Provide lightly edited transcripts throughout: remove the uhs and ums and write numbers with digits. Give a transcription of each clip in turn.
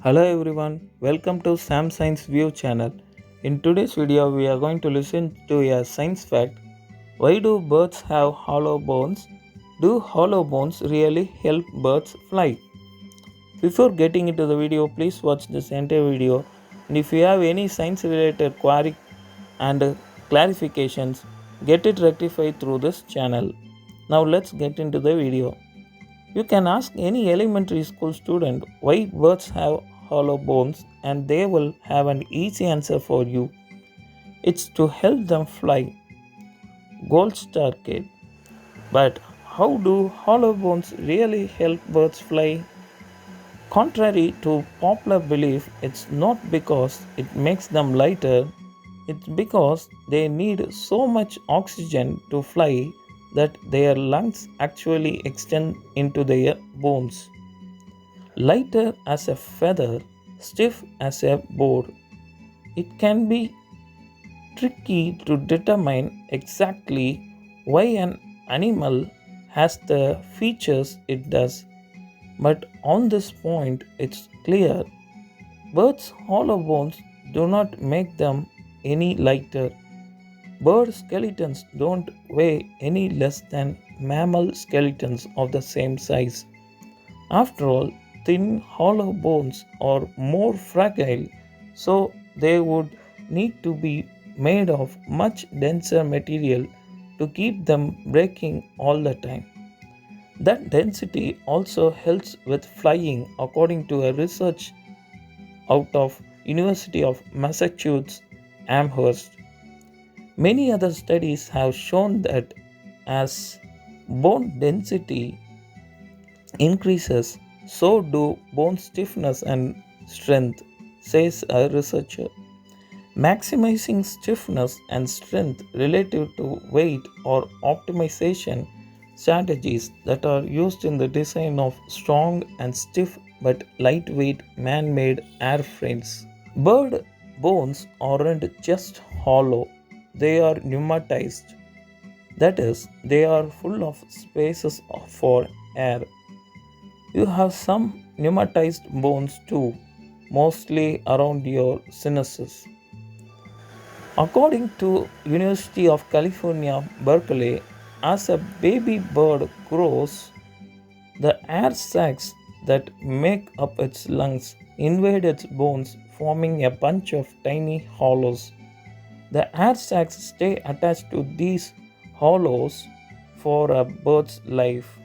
Hello everyone, welcome to Sam Science View channel. In today's video, we are going to listen to a science fact. Why do birds have hollow bones? Do hollow bones really help birds fly? Before getting into the video, please watch this entire video. And if you have any science related query and clarifications, get it rectified through this channel. Now let's get into the video. You can ask any elementary school student why birds have hollow bones and they will have an easy answer for you. It's to help them fly. Gold star kid. But how do hollow bones really help birds fly? Contrary to popular belief, it's not because it makes them lighter, it's because they need so much oxygen to fly that their lungs actually extend into their bones. Lighter as a feather, stiff as a board, it can be tricky to determine exactly why an animal has the features it does. But on this point, it's clear birds' hollow bones do not make them any lighter. Bird skeletons don't weigh any less than mammal skeletons of the same size. After all, thin, hollow bones are more fragile, so they would need to be made of much denser material to keep them breaking all the time. That density also helps with flying according to a research out of University of Massachusetts Amherst. Many other studies have shown that as bone density increases, so do bone stiffness and strength, says a researcher. Maximizing stiffness and strength relative to weight or optimization strategies that are used in the design of strong and stiff but lightweight man made airframes. Bird bones aren't just hollow, they are pneumatized. That is, they are full of spaces for air. You have some pneumatized bones too, mostly around your sinuses. According to University of California, Berkeley, as a baby bird grows, the air sacs that make up its lungs invade its bones, forming a bunch of tiny hollows. The air sacs stay attached to these hollows for a bird's life.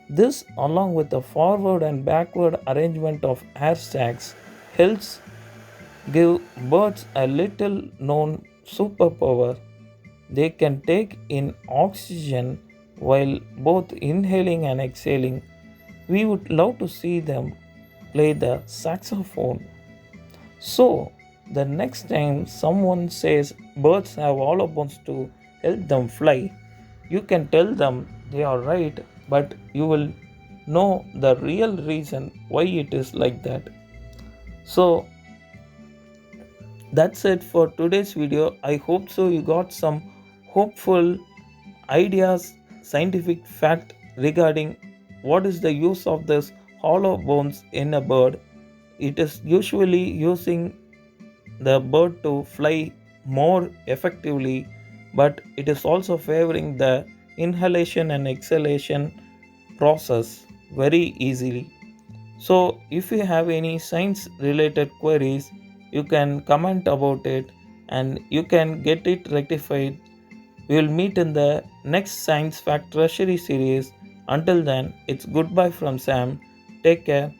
This, along with the forward and backward arrangement of air sacs, helps give birds a little known superpower. They can take in oxygen while both inhaling and exhaling. We would love to see them play the saxophone. So, the next time someone says birds have hollow bones to help them fly, you can tell them they are right, but you will know the real reason why it is like that. So, that's it for today's video. I hope so you got some hopeful ideas, scientific fact regarding what is the use of this hollow bones in a bird. It is usually using the bird to fly more effectively, but it is also favoring the inhalation and exhalation process very easily. So, if you have any science related queries, you can comment about it and you can get it rectified. We will meet in the next Science Fact Treasury series. Until then, it's goodbye from Sam. Take care.